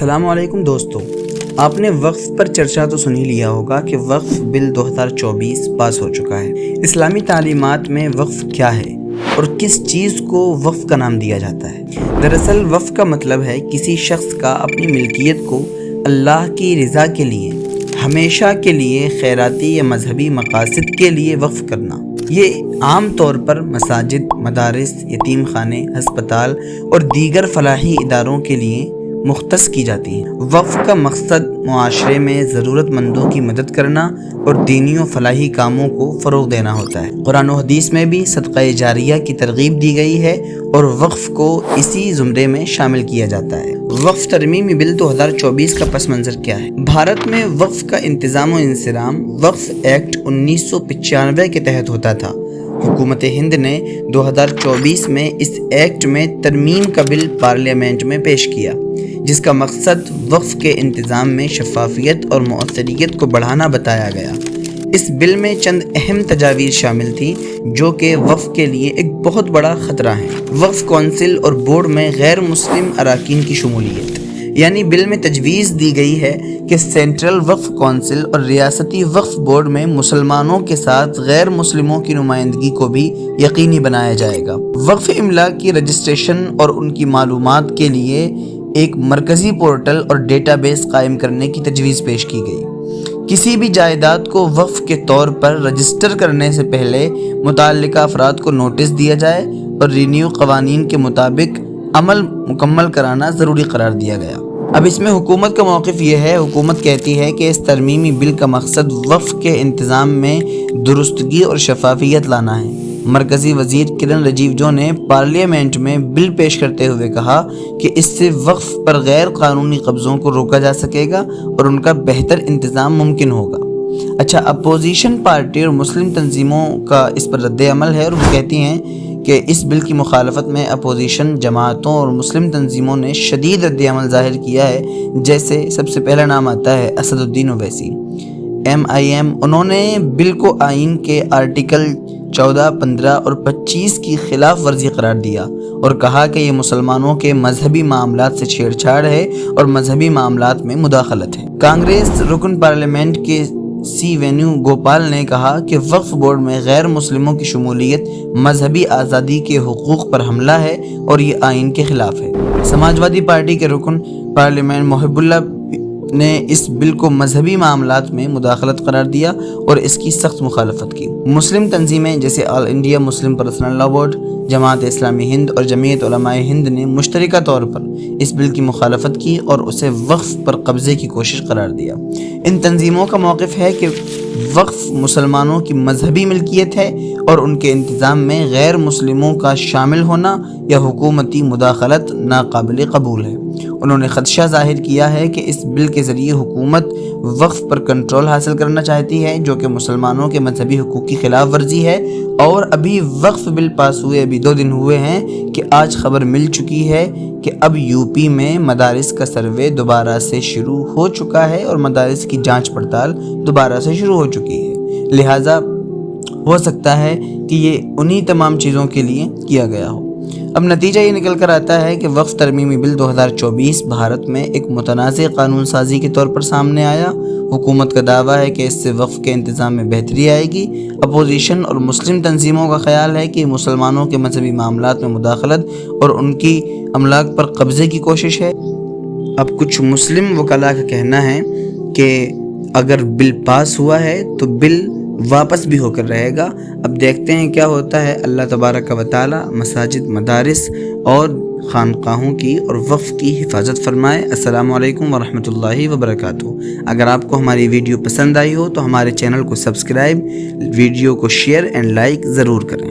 السلام علیکم دوستو، آپ نے وقف پر چرچا تو سن ہی لیا ہوگا کہ وقف بل 2024 پاس ہو چکا ہے۔ اسلامی تعلیمات میں وقف کیا ہے اور کس چیز کو وقف کا نام دیا جاتا ہے؟ دراصل وقف کا مطلب ہے کسی شخص کا اپنی ملکیت کو اللہ کی رضا کے لیے ہمیشہ کے لیے خیراتی یا مذہبی مقاصد کے لیے وقف کرنا۔ یہ عام طور پر مساجد، مدارس، یتیم خانے، ہسپتال اور دیگر فلاحی اداروں کے لیے مختص کی جاتی ہیں۔ وقف کا مقصد معاشرے میں ضرورت مندوں کی مدد کرنا اور دینی و فلاحی کاموں کو فروغ دینا ہوتا ہے۔ قرآن و حدیث میں بھی صدقہ جاریہ کی ترغیب دی گئی ہے اور وقف کو اسی زمرے میں شامل کیا جاتا ہے۔ وقف ترمیمی بل 2024 کا پس منظر کیا ہے؟ بھارت میں وقف کا انتظام و انصرام وقف ایکٹ 1995 کے تحت ہوتا تھا۔ حکومت ہند نے 2024 میں اس ایکٹ میں ترمیم کا بل پارلیمنٹ میں پیش کیا، جس کا مقصد وقف کے انتظام میں شفافیت اور مؤثریت کو بڑھانا بتایا گیا۔ اس بل میں چند اہم تجاویز شامل تھیں جو کہ وقف کے لیے ایک بہت بڑا خطرہ ہیں۔ وقف کونسل اور بورڈ میں غیر مسلم اراکین کی شمولیت، یعنی بل میں تجویز دی گئی ہے کہ سینٹرل وقف کونسل اور ریاستی وقف بورڈ میں مسلمانوں کے ساتھ غیر مسلموں کی نمائندگی کو بھی یقینی بنایا جائے گا۔ وقف املاک کی رجسٹریشن اور ان کی معلومات کے لیے ایک مرکزی پورٹل اور ڈیٹا بیس قائم کرنے کی تجویز پیش کی گئی۔ کسی بھی جائیداد کو وقف کے طور پر رجسٹر کرنے سے پہلے متعلقہ افراد کو نوٹس دیا جائے اور رینیو قوانین کے مطابق عمل مکمل کرانا ضروری قرار دیا گیا۔ اب اس میں حکومت کا موقف یہ ہے، حکومت کہتی ہے کہ اس ترمیمی بل کا مقصد وقف کے انتظام میں درستگی اور شفافیت لانا ہے۔ مرکزی وزیر کرن رجیجو نے پارلیمنٹ میں بل پیش کرتے ہوئے کہا کہ اس سے وقف پر غیر قانونی قبضوں کو روکا جا سکے گا اور ان کا بہتر انتظام ممکن ہوگا۔ اچھا، اپوزیشن پارٹی اور مسلم تنظیموں کا اس پر رد عمل ہے اور وہ کہتی ہیں کہ اس بل کی مخالفت میں اپوزیشن جماعتوں اور مسلم تنظیموں نے شدید رد عمل ظاہر کیا ہے۔ جیسے سب سے پہلا نام آتا ہے اسد الدین اویسی، MIM۔ انہوں نے بل کو آئین کے آرٹیکل 14، 15 اور 25 کی خلاف ورزی قرار دیا اور کہا کہ یہ مسلمانوں کے مذہبی معاملات سے چھیڑ چھاڑ ہے اور مذہبی معاملات میں مداخلت ہے۔ کانگریس رکن پارلیمنٹ کے سی وینو گوپال نے کہا کہ وقف بورڈ میں غیر مسلموں کی شمولیت مذہبی آزادی کے حقوق پر حملہ ہے اور یہ آئین کے خلاف ہے۔ سماجوادی پارٹی کے رکن پارلیمنٹ محب اللہ نے اس بل کو مذہبی معاملات میں مداخلت قرار دیا اور اس کی سخت مخالفت کی۔ مسلم تنظیمیں جیسے آل انڈیا مسلم پرسنل لا بورڈ، جماعت اسلامی ہند اور جمعیت علماء ہند نے مشترکہ طور پر اس بل کی مخالفت کی اور اسے وقف پر قبضے کی کوشش قرار دیا۔ ان تنظیموں کا موقف ہے کہ وقف مسلمانوں کی مذہبی ملکیت ہے اور ان کے انتظام میں غیر مسلموں کا شامل ہونا یا حکومتی مداخلت ناقابل قبول ہے۔ انہوں نے خدشہ ظاہر کیا ہے کہ اس بل کے ذریعے حکومت وقف پر کنٹرول حاصل کرنا چاہتی ہے، جو کہ مسلمانوں کے مذہبی حقوق کی خلاف ورزی ہے۔ اور ابھی وقف بل پاس ہوئے 2 دن ہوئے ہیں کہ آج خبر مل چکی ہے کہ اب UP میں مدارس کا سروے دوبارہ سے شروع ہو چکا ہے اور مدارس کی جانچ پڑتال دوبارہ سے شروع ہو چکی ہے۔ لہٰذا ہو سکتا ہے کہ یہ انہی تمام چیزوں کے لیے کیا گیا ہو۔ اب نتیجہ یہ نکل کر آتا ہے کہ وقف ترمیمی بل 2024 بھارت میں ایک متنازع قانون سازی کے طور پر سامنے آیا۔ حکومت کا دعویٰ ہے کہ اس سے وقف کے انتظام میں بہتری آئے گی۔ اپوزیشن اور مسلم تنظیموں کا خیال ہے کہ مسلمانوں کے مذہبی معاملات میں مداخلت اور ان کی املاک پر قبضے کی کوشش ہے۔ اب کچھ مسلم وکلاء کا کہنا ہے کہ اگر بل پاس ہوا ہے تو بل واپس بھی ہو کر رہے گا۔ اب دیکھتے ہیں کیا ہوتا ہے۔ اللہ تبارک و تعالی مساجد، مدارس اور خانقاہوں کی اور وقف کی حفاظت فرمائے۔ السلام علیکم ورحمۃ اللہ وبرکاتہ۔ اگر آپ کو ہماری ویڈیو پسند آئی ہو تو ہمارے چینل کو سبسکرائب، ویڈیو کو شیئر اینڈ لائک ضرور کریں۔